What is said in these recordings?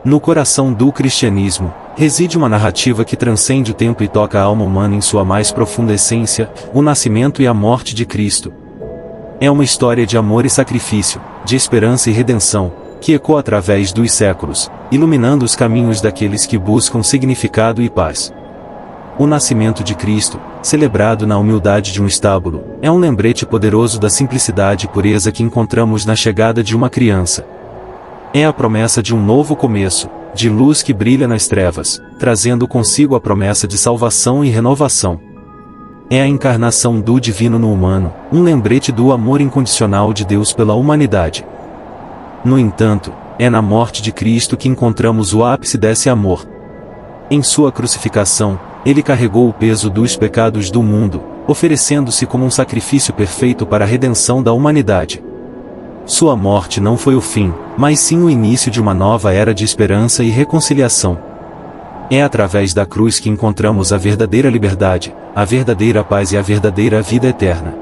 No coração do cristianismo, reside uma narrativa que transcende o tempo e toca a alma humana em sua mais profunda essência, o nascimento e a morte de Cristo. É uma história de amor e sacrifício, de esperança e redenção, que ecoa através dos séculos, iluminando os caminhos daqueles que buscam significado e paz. O nascimento de Cristo, celebrado na humildade de um estábulo, é um lembrete poderoso da simplicidade e pureza que encontramos na chegada de uma criança. É a promessa de um novo começo, de luz que brilha nas trevas, trazendo consigo a promessa de salvação e renovação. É a encarnação do divino no humano, um lembrete do amor incondicional de Deus pela humanidade. No entanto, é na morte de Cristo que encontramos o ápice desse amor. Em sua crucificação, ele carregou o peso dos pecados do mundo, oferecendo-se como um sacrifício perfeito para a redenção da humanidade. Sua morte não foi o fim, mas sim o início de uma nova era de esperança e reconciliação. É através da cruz que encontramos a verdadeira liberdade, a verdadeira paz e a verdadeira vida eterna.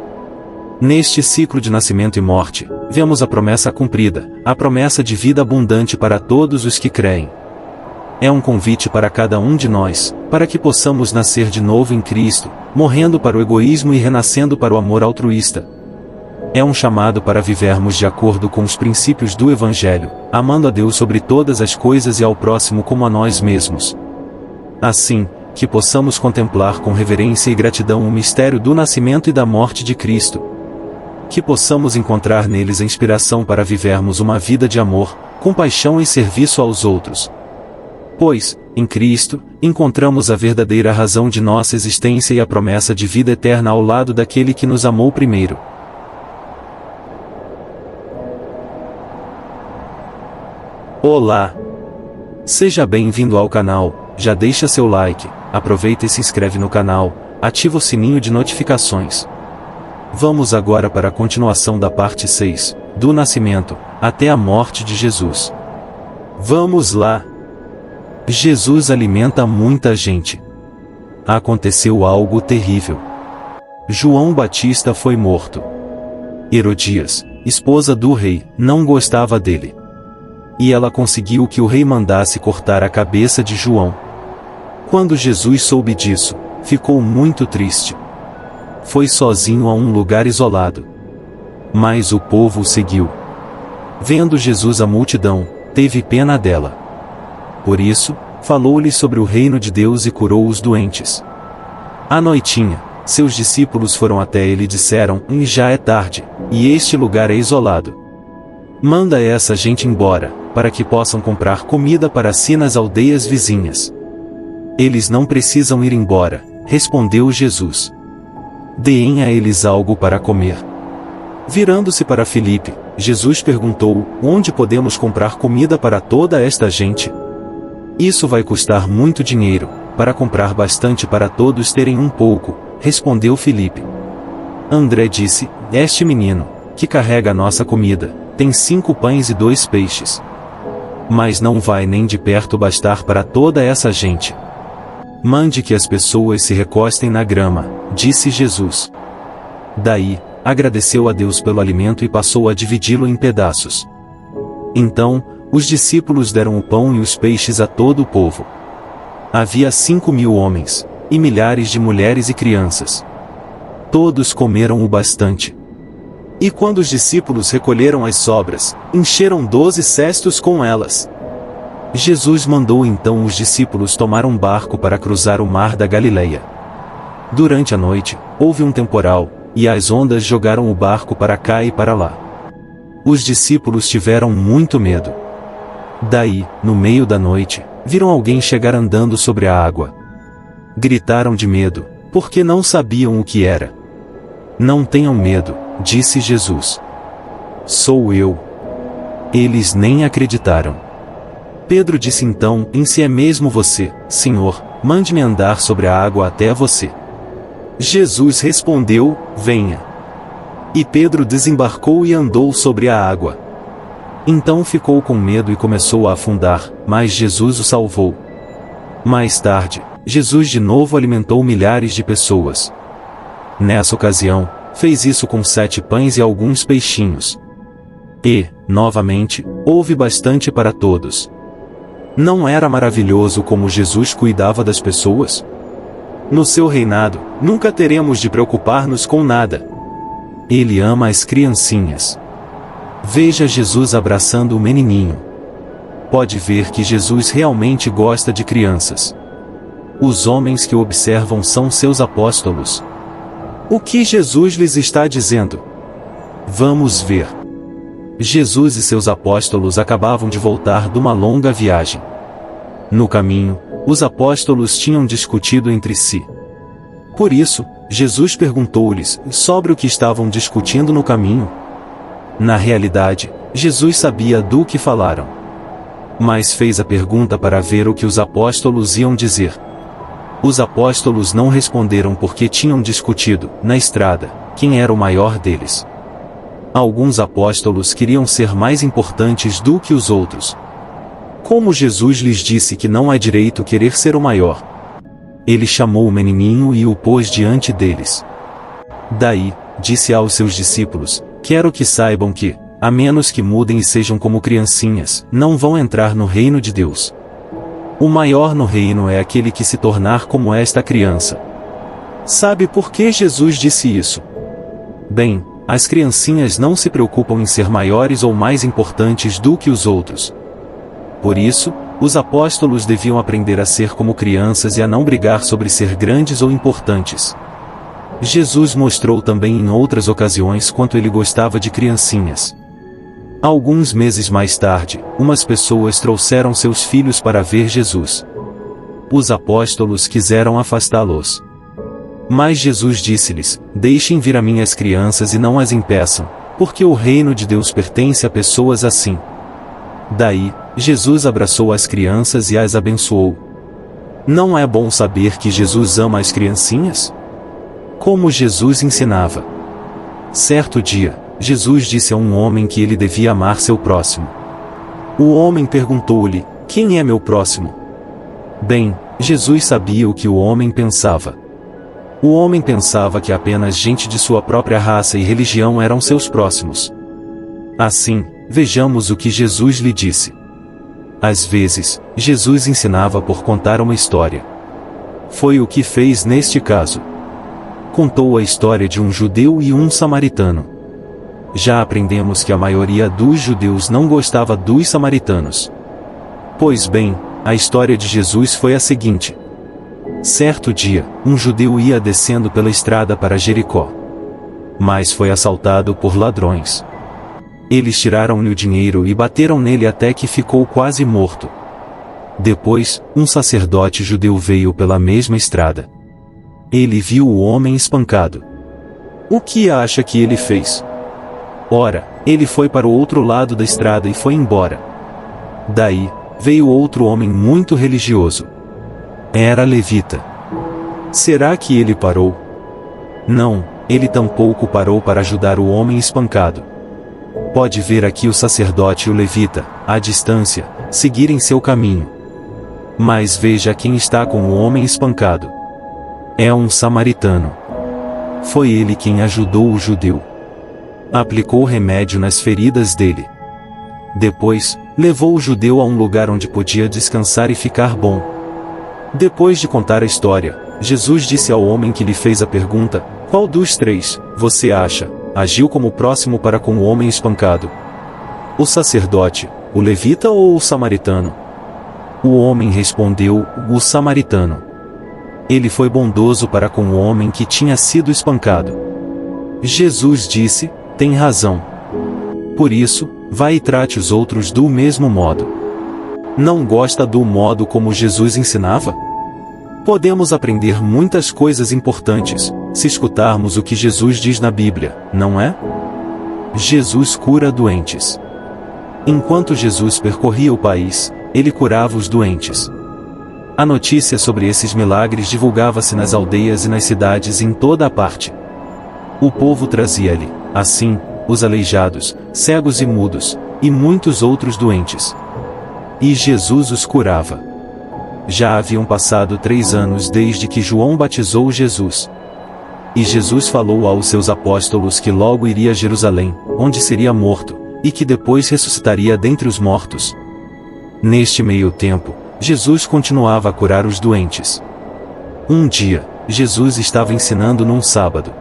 Neste ciclo de nascimento e morte, vemos a promessa cumprida, a promessa de vida abundante para todos os que creem. É um convite para cada um de nós, para que possamos nascer de novo em Cristo, morrendo para o egoísmo e renascendo para o amor altruísta. É um chamado para vivermos de acordo com os princípios do Evangelho, amando a Deus sobre todas as coisas e ao próximo como a nós mesmos. Assim, que possamos contemplar com reverência e gratidão o mistério do nascimento e da morte de Cristo. Que possamos encontrar neles a inspiração para vivermos uma vida de amor, compaixão e serviço aos outros. Pois, em Cristo, encontramos a verdadeira razão de nossa existência e a promessa de vida eterna ao lado daquele que nos amou primeiro. Olá! Seja bem-vindo ao canal, já deixa seu like, aproveita e se inscreve no canal, ativa o sininho de notificações. Vamos agora para a continuação da parte 6, do nascimento, até a morte de Jesus. Vamos lá! Jesus alimenta muita gente. Aconteceu algo terrível. João Batista foi morto. Herodias, esposa do rei, não gostava dele. E ela conseguiu que o rei mandasse cortar a cabeça de João. Quando Jesus soube disso, ficou muito triste. Foi sozinho a um lugar isolado. Mas o povo o seguiu. Vendo Jesus a multidão, teve pena dela. Por isso, falou-lhes sobre o reino de Deus e curou os doentes. À noitinha, seus discípulos foram até ele e disseram: já é tarde, e este lugar é isolado. Manda essa gente embora, para que possam comprar comida para si nas aldeias vizinhas. Eles não precisam ir embora, respondeu Jesus. Deem a eles algo para comer. Virando-se para Filipe, Jesus perguntou: onde podemos comprar comida para toda esta gente? Isso vai custar muito dinheiro, para comprar bastante para todos terem um pouco, respondeu Filipe. André disse: este menino, que carrega a nossa comida, tem 5 pães e 2 peixes. Mas não vai nem de perto bastar para toda essa gente. Mande que as pessoas se recostem na grama, disse Jesus. Daí, agradeceu a Deus pelo alimento e passou a dividi-lo em pedaços. Então, os discípulos deram o pão e os peixes a todo o povo. Havia 5.000 homens, e milhares de mulheres e crianças. Todos comeram o bastante. E quando os discípulos recolheram as sobras, encheram 12 cestos com elas. Jesus mandou então os discípulos tomar um barco para cruzar o mar da Galileia. Durante a noite, houve um temporal, e as ondas jogaram o barco para cá e para lá. Os discípulos tiveram muito medo. Daí, no meio da noite, viram alguém chegar andando sobre a água. Gritaram de medo, porque não sabiam o que era. Não tenham medo, disse Jesus. Sou eu. Eles nem acreditaram. Pedro disse então: se é mesmo você, Senhor, mande-me andar sobre a água até você. Jesus respondeu: venha. E Pedro desembarcou e andou sobre a água. Então ficou com medo e começou a afundar, mas Jesus o salvou. Mais tarde, Jesus de novo alimentou milhares de pessoas. Nessa ocasião, fez isso com 7 pães e alguns peixinhos. E, novamente, houve bastante para todos. Não era maravilhoso como Jesus cuidava das pessoas? No seu reinado, nunca teremos de preocupar-nos com nada. Ele ama as criancinhas. Veja Jesus abraçando o menininho. Pode ver que Jesus realmente gosta de crianças. Os homens que o observam são seus apóstolos. O que Jesus lhes está dizendo? Vamos ver. Jesus e seus apóstolos acabavam de voltar de uma longa viagem. No caminho, os apóstolos tinham discutido entre si. Por isso, Jesus perguntou-lhes sobre o que estavam discutindo no caminho. Na realidade, Jesus sabia do que falaram. Mas fez a pergunta para ver o que os apóstolos iam dizer. Os apóstolos não responderam porque tinham discutido, na estrada, quem era o maior deles. Alguns apóstolos queriam ser mais importantes do que os outros. Como Jesus lhes disse que não é direito querer ser o maior, ele chamou o menininho e o pôs diante deles. Daí, disse aos seus discípulos: quero que saibam que, a menos que mudem e sejam como criancinhas, não vão entrar no reino de Deus. O maior no reino é aquele que se tornar como esta criança. Sabe por que Jesus disse isso? Bem, as criancinhas não se preocupam em ser maiores ou mais importantes do que os outros. Por isso, os apóstolos deviam aprender a ser como crianças e a não brigar sobre ser grandes ou importantes. Jesus mostrou também em outras ocasiões quanto ele gostava de criancinhas. Alguns meses mais tarde, umas pessoas trouxeram seus filhos para ver Jesus. Os apóstolos quiseram afastá-los. Mas Jesus disse-lhes: deixem vir a mim as crianças e não as impeçam, porque o reino de Deus pertence a pessoas assim. Daí, Jesus abraçou as crianças e as abençoou. Não é bom saber que Jesus ama as criancinhas? Como Jesus ensinava. Certo dia, Jesus disse a um homem que ele devia amar seu próximo. O homem perguntou-lhe: quem é meu próximo? Bem, Jesus sabia o que o homem pensava. O homem pensava que apenas gente de sua própria raça e religião eram seus próximos. Assim, vejamos o que Jesus lhe disse. Às vezes, Jesus ensinava por contar uma história. Foi o que fez neste caso. Contou a história de um judeu e um samaritano. Já aprendemos que a maioria dos judeus não gostava dos samaritanos. Pois bem, a história de Jesus foi a seguinte. Certo dia, um judeu ia descendo pela estrada para Jericó. Mas foi assaltado por ladrões. Eles tiraram-lhe o dinheiro e bateram nele até que ficou quase morto. Depois, um sacerdote judeu veio pela mesma estrada. Ele viu o homem espancado. O que acha que ele fez? Ora, ele foi para o outro lado da estrada e foi embora. Daí, veio outro homem muito religioso. Era levita. Será que ele parou? Não, ele tampouco parou para ajudar o homem espancado. Pode ver aqui o sacerdote e o levita, à distância, seguirem seu caminho. Mas veja quem está com o homem espancado. É um samaritano. Foi ele quem ajudou o judeu. Aplicou remédio nas feridas dele. Depois, levou o judeu a um lugar onde podia descansar e ficar bom. Depois de contar a história, Jesus disse ao homem que lhe fez a pergunta: qual dos três, você acha, agiu como próximo para com o homem espancado? O sacerdote, o levita ou o samaritano? O homem respondeu: o samaritano. Ele foi bondoso para com o homem que tinha sido espancado. Jesus disse: tem razão. Por isso, vá e trate os outros do mesmo modo. Não gosta do modo como Jesus ensinava? Podemos aprender muitas coisas importantes, se escutarmos o que Jesus diz na Bíblia, não é? Jesus cura doentes. Enquanto Jesus percorria o país, ele curava os doentes. A notícia sobre esses milagres divulgava-se nas aldeias e nas cidades em toda a parte. O povo trazia-lhe, assim, os aleijados, cegos e mudos, e muitos outros doentes. E Jesus os curava. Já haviam passado 3 anos desde que João batizou Jesus. E Jesus falou aos seus apóstolos que logo iria a Jerusalém, onde seria morto, e que depois ressuscitaria dentre os mortos. Neste meio tempo, Jesus continuava a curar os doentes. Um dia, Jesus estava ensinando num sábado.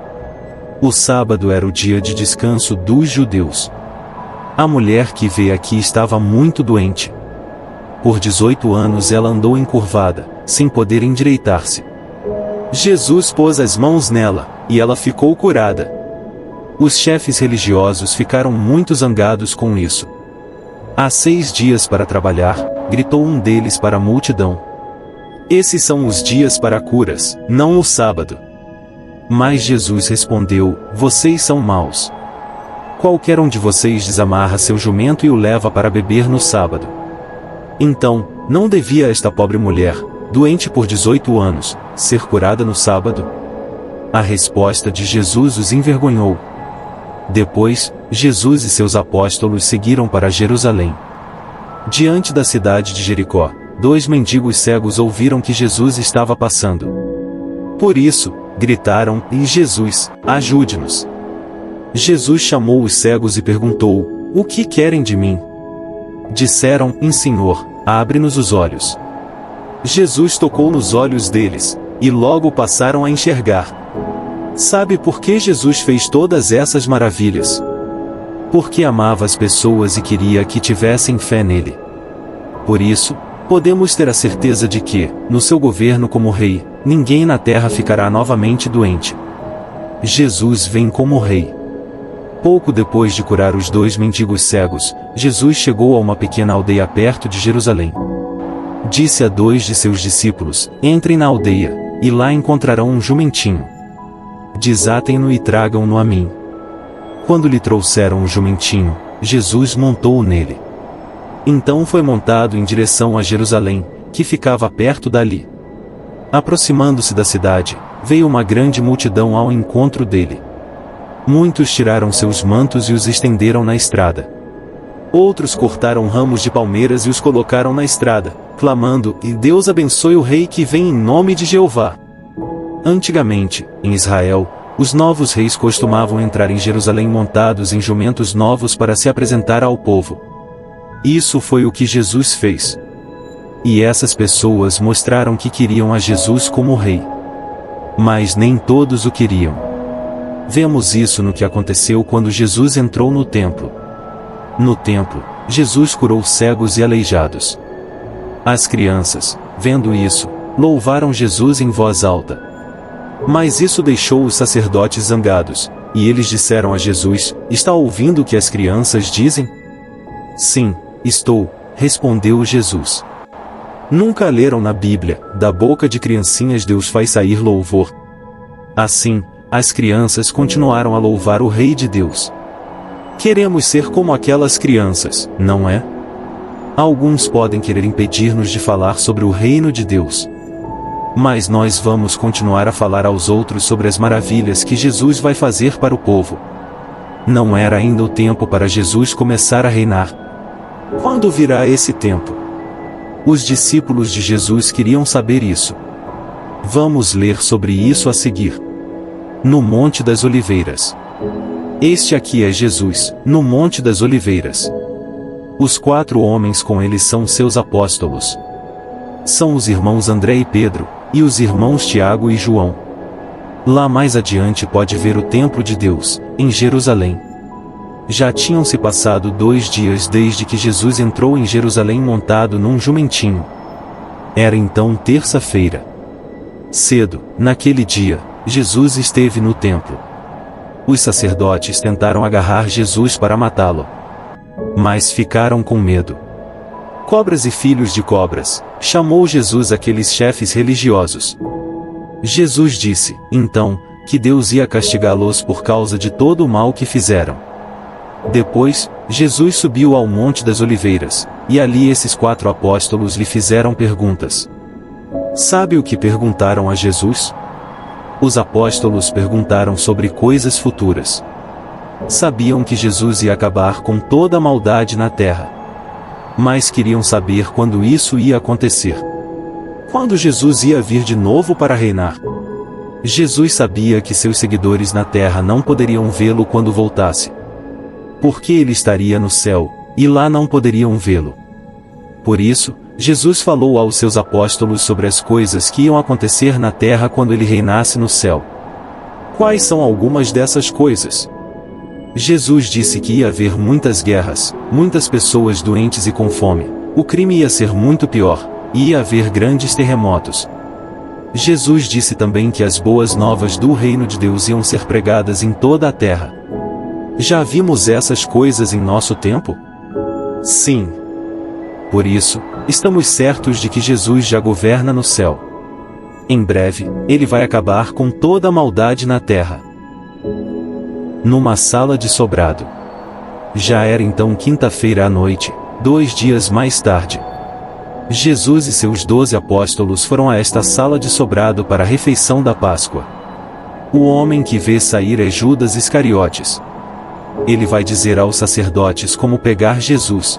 O sábado era o dia de descanso dos judeus. A mulher que vê aqui estava muito doente. Por 18 anos ela andou encurvada, sem poder endireitar-se. Jesus pôs as mãos nela, e ela ficou curada. Os chefes religiosos ficaram muito zangados com isso. Há 6 dias para trabalhar, gritou um deles para a multidão. Esses são os dias para curas, não o sábado. Mas Jesus respondeu, vocês são maus. Qualquer um de vocês desamarra seu jumento e o leva para beber no sábado. Então, não devia esta pobre mulher, doente por 18 anos, ser curada no sábado? A resposta de Jesus os envergonhou. Depois, Jesus e seus apóstolos seguiram para Jerusalém. Diante da cidade de Jericó, 2 mendigos cegos ouviram que Jesus estava passando. Por isso, gritaram, e Jesus, ajude-nos. Jesus chamou os cegos e perguntou, o que querem de mim? Disseram, Senhor, abre-nos os olhos. Jesus tocou nos olhos deles, e logo passaram a enxergar. Sabe por que Jesus fez todas essas maravilhas? Porque amava as pessoas e queria que tivessem fé nele. Por isso, podemos ter a certeza de que, no seu governo como rei, ninguém na terra ficará novamente doente. Jesus vem como rei. Pouco depois de curar os 2 mendigos cegos, Jesus chegou a uma pequena aldeia perto de Jerusalém. Disse a 2 de seus discípulos, entrem na aldeia, e lá encontrarão um jumentinho. Desatem-no e tragam-no a mim. Quando lhe trouxeram o jumentinho, Jesus montou nele. Então foi montado em direção a Jerusalém, que ficava perto dali. Aproximando-se da cidade, veio uma grande multidão ao encontro dele. Muitos tiraram seus mantos e os estenderam na estrada. Outros cortaram ramos de palmeiras e os colocaram na estrada, clamando, e Deus abençoe o rei que vem em nome de Jeová. Antigamente, em Israel, os novos reis costumavam entrar em Jerusalém montados em jumentos novos para se apresentar ao povo. Isso foi o que Jesus fez. E essas pessoas mostraram que queriam a Jesus como rei. Mas nem todos o queriam. Vemos isso no que aconteceu quando Jesus entrou no templo. No templo, Jesus curou cegos e aleijados. As crianças, vendo isso, louvaram Jesus em voz alta. Mas isso deixou os sacerdotes zangados, e eles disseram a Jesus, está ouvindo o que as crianças dizem? Sim, estou, respondeu Jesus. Nunca leram na Bíblia, da boca de criancinhas Deus faz sair louvor. Assim, as crianças continuaram a louvar o Rei de Deus. Queremos ser como aquelas crianças, não é? Alguns podem querer impedir-nos de falar sobre o reino de Deus. Mas nós vamos continuar a falar aos outros sobre as maravilhas que Jesus vai fazer para o povo. Não era ainda o tempo para Jesus começar a reinar. Quando virá esse tempo? Os discípulos de Jesus queriam saber isso. Vamos ler sobre isso a seguir. No Monte das Oliveiras. Este aqui é Jesus, no Monte das Oliveiras. Os 4 homens com ele são seus apóstolos. São os irmãos André e Pedro, e os irmãos Tiago e João. Lá mais adiante pode ver o templo de Deus, em Jerusalém. Já tinham se passado 2 dias desde que Jesus entrou em Jerusalém montado num jumentinho. Era então terça-feira. Cedo, naquele dia, Jesus esteve no templo. Os sacerdotes tentaram agarrar Jesus para matá-lo. Mas ficaram com medo. Cobras e filhos de cobras, chamou Jesus aqueles chefes religiosos. Jesus disse, então, que Deus ia castigá-los por causa de todo o mal que fizeram. Depois, Jesus subiu ao Monte das Oliveiras, e ali esses 4 apóstolos lhe fizeram perguntas. Sabe o que perguntaram a Jesus? Os apóstolos perguntaram sobre coisas futuras. Sabiam que Jesus ia acabar com toda a maldade na terra. Mas queriam saber quando isso ia acontecer. Quando Jesus ia vir de novo para reinar. Jesus sabia que seus seguidores na terra não poderiam vê-lo quando voltasse. Porque ele estaria no céu, e lá não poderiam vê-lo. Por isso, Jesus falou aos seus apóstolos sobre as coisas que iam acontecer na terra quando ele reinasse no céu. Quais são algumas dessas coisas? Jesus disse que ia haver muitas guerras, muitas pessoas doentes e com fome, o crime ia ser muito pior, e ia haver grandes terremotos. Jesus disse também que as boas novas do reino de Deus iam ser pregadas em toda a terra. Já vimos essas coisas em nosso tempo? Sim. Por isso, estamos certos de que Jesus já governa no céu. Em breve, ele vai acabar com toda a maldade na terra. Numa sala de sobrado. Já era então quinta-feira à noite, 2 dias mais tarde. Jesus e seus 12 apóstolos foram a esta sala de sobrado para a refeição da Páscoa. O homem que vê sair é Judas Iscariotes. Ele vai dizer aos sacerdotes como pegar Jesus.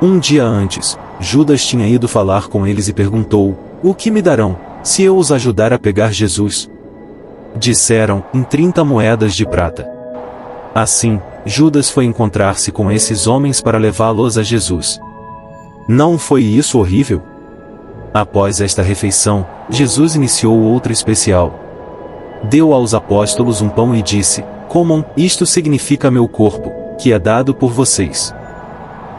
Um dia antes, Judas tinha ido falar com eles e perguntou: "O que me darão, se eu os ajudar a pegar Jesus?" Disseram: "Em 30 moedas de prata." Assim, Judas foi encontrar-se com esses homens para levá-los a Jesus. Não foi isso horrível? Após esta refeição, Jesus iniciou outra especial. Deu aos apóstolos um pão e disse: "Comam, isto significa meu corpo, que é dado por vocês."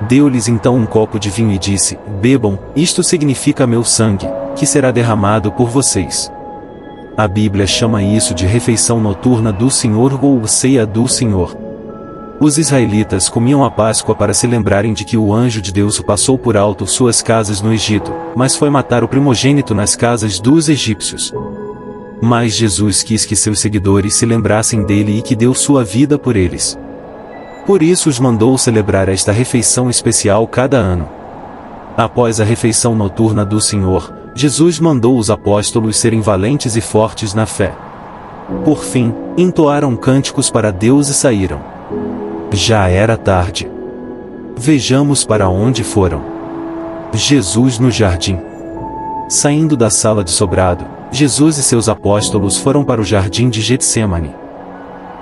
Deu-lhes então um copo de vinho e disse: "Bebam, isto significa meu sangue, que será derramado por vocês." A Bíblia chama isso de refeição noturna do Senhor ou ceia do Senhor. Os israelitas comiam a Páscoa para se lembrarem de que o anjo de Deus passou por alto suas casas no Egito, mas foi matar o primogênito nas casas dos egípcios. Mas Jesus quis que seus seguidores se lembrassem dele e que deu sua vida por eles. Por isso os mandou celebrar esta refeição especial cada ano. Após a refeição noturna do Senhor, Jesus mandou os apóstolos serem valentes e fortes na fé. Por fim, entoaram cânticos para Deus e saíram. Já era tarde. Vejamos para onde foram. Jesus no jardim. Saindo da sala de sobrado, Jesus e seus apóstolos foram para o jardim de Getsêmani.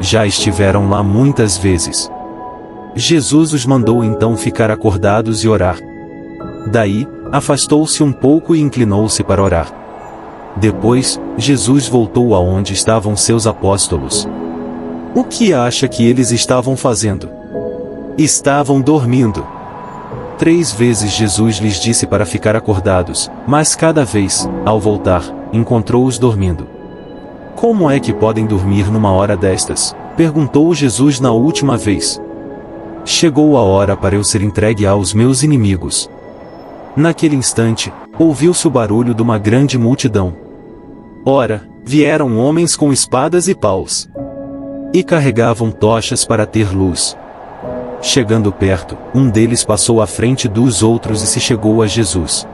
Já estiveram lá muitas vezes. Jesus os mandou então ficar acordados e orar. Daí, afastou-se um pouco e inclinou-se para orar. Depois, Jesus voltou aonde estavam seus apóstolos. O que acha que eles estavam fazendo? Estavam dormindo. 3 vezes Jesus lhes disse para ficar acordados, mas cada vez, ao voltar, encontrou-os dormindo. "Como é que podem dormir numa hora destas?" perguntou Jesus na última vez. "Chegou a hora para eu ser entregue aos meus inimigos." Naquele instante, ouviu-se o barulho de uma grande multidão. Ora, vieram homens com espadas e paus. E carregavam tochas para ter luz. Chegando perto, um deles passou à frente dos outros e se chegou a Jesus.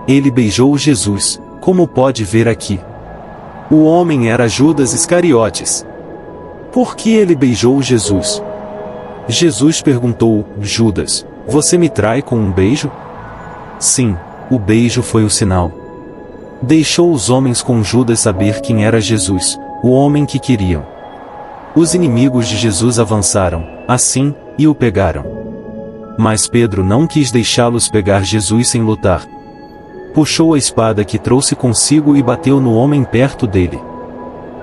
Ele beijou Jesus, como pode ver aqui. O homem era Judas Iscariotes. Por que ele beijou Jesus? Jesus perguntou: "Judas, você me trai com um beijo?" Sim, o beijo foi o sinal. Deixou os homens com Judas saber quem era Jesus, o homem que queriam. Os inimigos de Jesus avançaram, assim, e o pegaram. Mas Pedro não quis deixá-los pegar Jesus sem lutar. Puxou a espada que trouxe consigo e bateu no homem perto dele.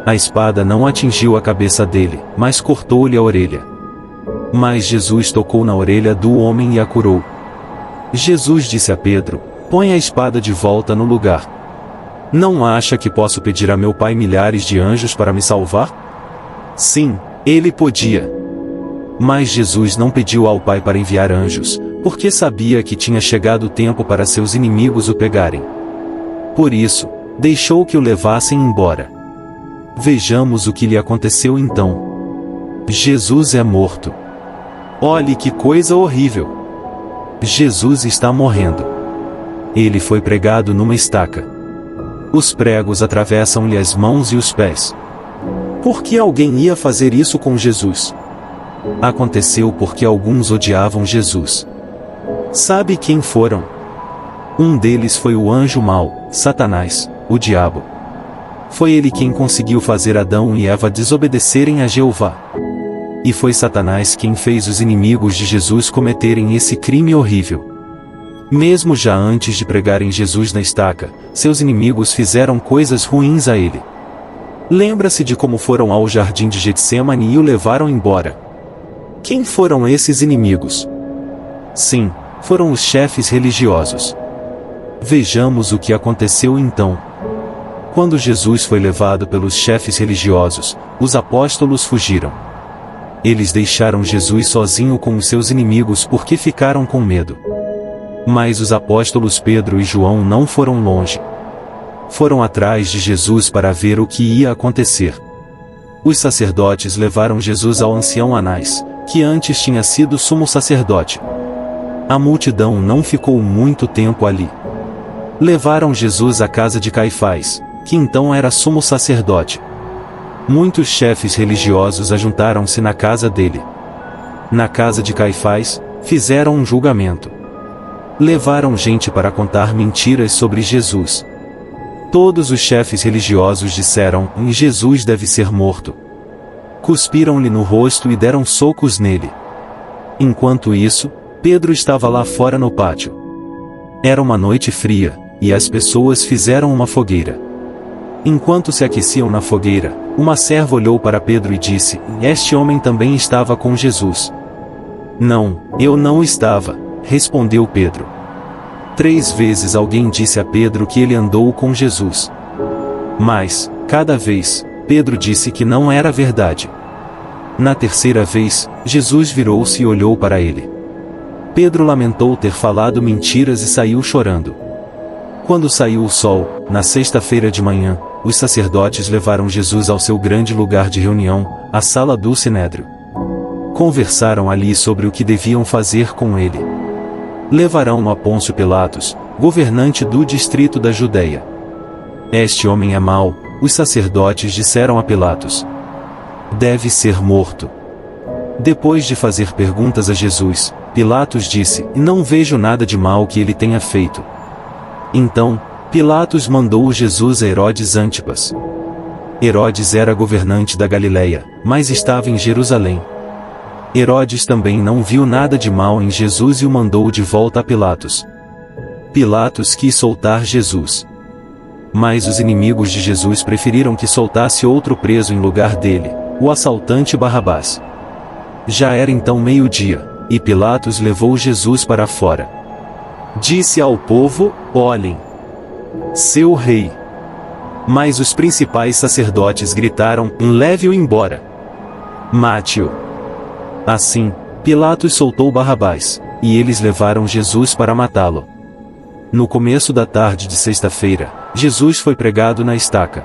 A espada não atingiu a cabeça dele, mas cortou-lhe a orelha. Mas Jesus tocou na orelha do homem e a curou. Jesus disse a Pedro: "Põe a espada de volta no lugar. Não acha que posso pedir a meu Pai milhares de anjos para me salvar?" Sim, ele podia. Mas Jesus não pediu ao Pai para enviar anjos, porque sabia que tinha chegado o tempo para seus inimigos o pegarem. Por isso, deixou que o levassem embora. Vejamos o que lhe aconteceu então. Jesus é morto. Olhe que coisa horrível! Jesus está morrendo. Ele foi pregado numa estaca. Os pregos atravessam-lhe as mãos e os pés. Por que alguém ia fazer isso com Jesus? Aconteceu porque alguns odiavam Jesus. Sabe quem foram? Um deles foi o anjo mau, Satanás, o diabo. Foi ele quem conseguiu fazer Adão e Eva desobedecerem a Jeová. E foi Satanás quem fez os inimigos de Jesus cometerem esse crime horrível. Mesmo já antes de pregarem Jesus na estaca, seus inimigos fizeram coisas ruins a ele. Lembra-se de como foram ao jardim de Getsêmani e o levaram embora. Quem foram esses inimigos? Sim, foram os chefes religiosos. Vejamos o que aconteceu então. Quando Jesus foi levado pelos chefes religiosos, os apóstolos fugiram. Eles deixaram Jesus sozinho com os seus inimigos porque ficaram com medo. Mas os apóstolos Pedro e João não foram longe. Foram atrás de Jesus para ver o que ia acontecer. Os sacerdotes levaram Jesus ao ancião Anás, que antes tinha sido sumo sacerdote. A multidão não ficou muito tempo ali. Levaram Jesus à casa de Caifás, que então era sumo sacerdote. Muitos chefes religiosos ajuntaram-se na casa dele. Na casa de Caifás, fizeram um julgamento. Levaram gente para contar mentiras sobre Jesus. Todos os chefes religiosos disseram: Jesus deve ser morto. Cuspiram-lhe no rosto e deram socos nele. Enquanto isso, Pedro estava lá fora no pátio. Era uma noite fria, e as pessoas fizeram uma fogueira. Enquanto se aqueciam na fogueira, uma serva olhou para Pedro e disse: Este homem também estava com Jesus. Não, eu não estava, respondeu Pedro. 3 vezes alguém disse a Pedro que ele andou com Jesus. Mas, cada vez, Pedro disse que não era verdade. Na 3ª vez, Jesus virou-se e olhou para ele. Pedro lamentou ter falado mentiras e saiu chorando. Quando saiu o sol, na sexta-feira de manhã, os sacerdotes levaram Jesus ao seu grande lugar de reunião, a sala do Sinédrio. Conversaram ali sobre o que deviam fazer com ele. Levarão-no a Pôncio Pilatos, governante do distrito da Judeia. Este homem é mau, os sacerdotes disseram a Pilatos. Deve ser morto. Depois de fazer perguntas a Jesus, Pilatos disse: Não vejo nada de mal que ele tenha feito. Então, Pilatos mandou Jesus a Herodes Antipas. Herodes era governante da Galileia, mas estava em Jerusalém. Herodes também não viu nada de mal em Jesus e o mandou de volta a Pilatos. Pilatos quis soltar Jesus. Mas os inimigos de Jesus preferiram que soltasse outro preso em lugar dele, o assaltante Barrabás. Já era então meio-dia, e Pilatos levou Jesus para fora. Disse ao povo: Olhem, seu rei. Mas os principais sacerdotes gritaram: Leve-o embora. Mate-o. Assim, Pilatos soltou Barrabás, e eles levaram Jesus para matá-lo. No começo da tarde de sexta-feira, Jesus foi pregado na estaca.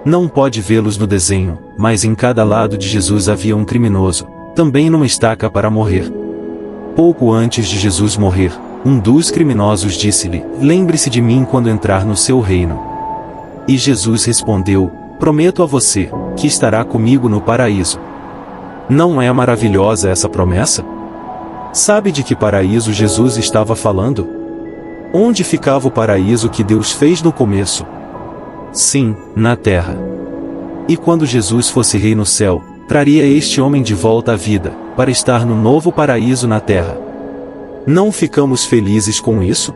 Não pode vê-los no desenho, mas em cada lado de Jesus havia um criminoso, também numa estaca para morrer. Pouco antes de Jesus morrer, um dos criminosos disse-lhe: Lembre-se de mim quando entrar no seu reino. E Jesus respondeu: Prometo a você, que estará comigo no paraíso. Não é maravilhosa essa promessa? Sabe de que paraíso Jesus estava falando? Onde ficava o paraíso que Deus fez no começo? Sim, na terra. E quando Jesus fosse rei no céu, traria este homem de volta à vida, para estar no novo paraíso na terra. Não ficamos felizes com isso?